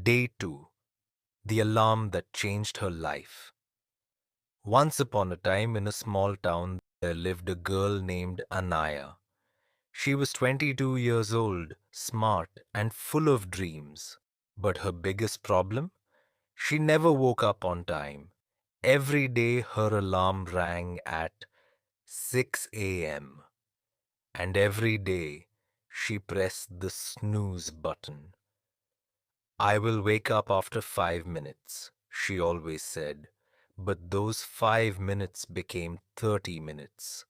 Day 2, the alarm that changed her life. Once upon a time, in a small town, there lived a girl named Anaya. She was 22 years old, smart, and full of dreams. But her biggest problem? She never woke up on time. Every day her alarm rang at 6 a.m. And every day she pressed the snooze button. I will wake up after 5 minutes, she always said. But those 5 minutes became 30 minutes,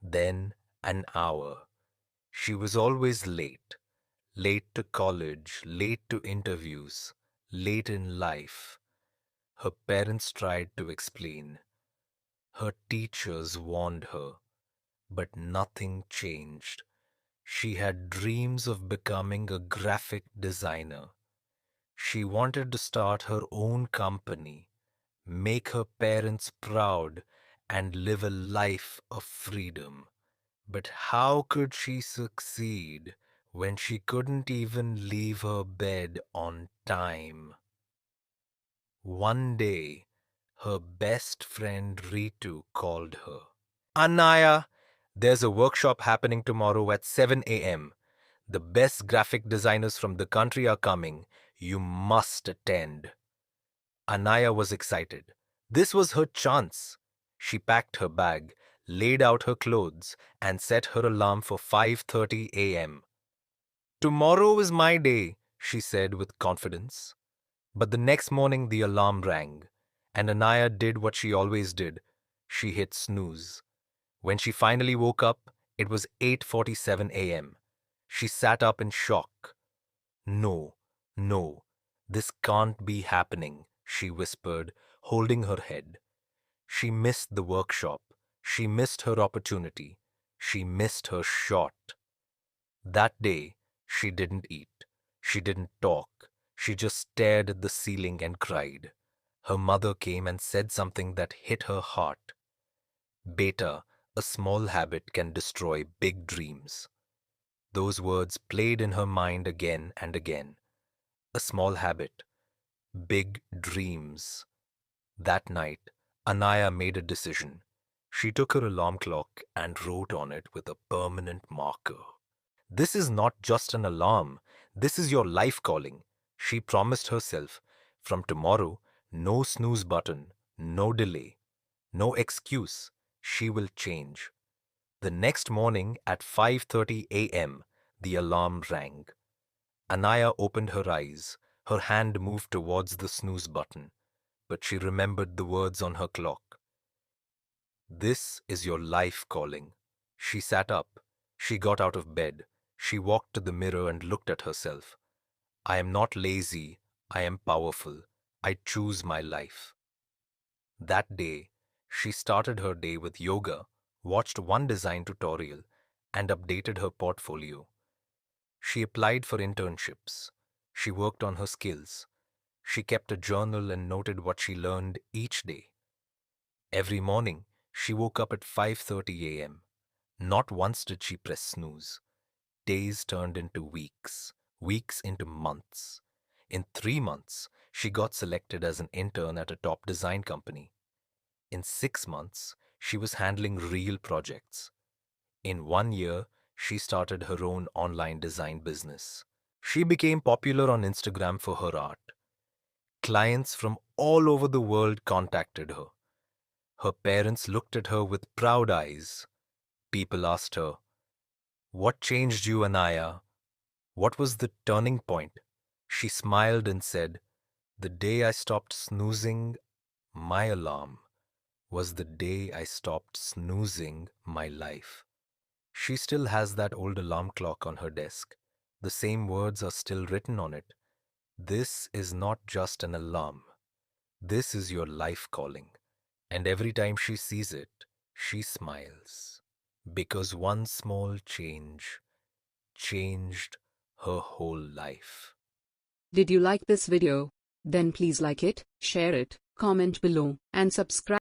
then an hour. She was always late, late to college, late to interviews, late in life. Her parents tried to explain. Her teachers warned her, but nothing changed. She had dreams of becoming a graphic designer. She wanted to start her own company, make her parents proud, and live a life of freedom. But how could she succeed when she couldn't even leave her bed on time? One day, her best friend Ritu called her. Anaya, there's a workshop happening tomorrow at 7 a.m. The best graphic designers from the country are coming. You must attend. Anaya was excited. This was her chance. She packed her bag, laid out her clothes, and set her alarm for 5:30 a.m. Tomorrow is my day, she said with confidence. But the next morning the alarm rang, and Anaya did what she always did. She hit snooze. When she finally woke up, it was 8:47 a.m. She sat up in shock. No, no, this can't be happening, she whispered, holding her head. She missed the workshop. She missed her opportunity. She missed her shot. That day, she didn't eat. She didn't talk. She just stared at the ceiling and cried. Her mother came and said something that hit her heart. Beta, a small habit can destroy big dreams. Those words played in her mind again and again. A small habit, big dreams. That night, Anaya made a decision. She took her alarm clock and wrote on it with a permanent marker. This is not just an alarm. This is your life calling. She promised herself. From tomorrow, no snooze button, no delay, no excuse. She will change. The next morning at 5:30 a.m., the alarm rang. Anaya opened her eyes. Her hand moved towards the snooze button, but she remembered the words on her clock. This is your life calling. She sat up. She got out of bed. She walked to the mirror and looked at herself. I am not lazy. I am powerful. I choose my life. That day, she started her day with yoga, watched one design tutorial, and updated her portfolio. She applied for internships. She worked on her skills. She kept a journal and noted what she learned each day. Every morning, she woke up at 5:30 a.m. Not once did she press snooze. Days turned into weeks, weeks into months. In 3 months, she got selected as an intern at a top design company. In 6 months, she was handling real projects. In 1 year, she started her own online design business. She became popular on Instagram for her art. Clients from all over the world contacted her. Her parents looked at her with proud eyes. People asked her, what changed you, Anaya? What was the turning point? She smiled and said, the day I stopped snoozing my alarm was the day I stopped snoozing my life. She still has that old alarm clock on her desk. The same words are still written on it. This is not just an alarm. This is your life calling. And every time she sees it, she smiles. Because one small change changed her whole life. Did you like this video? Then please like it, share it, comment below, and subscribe.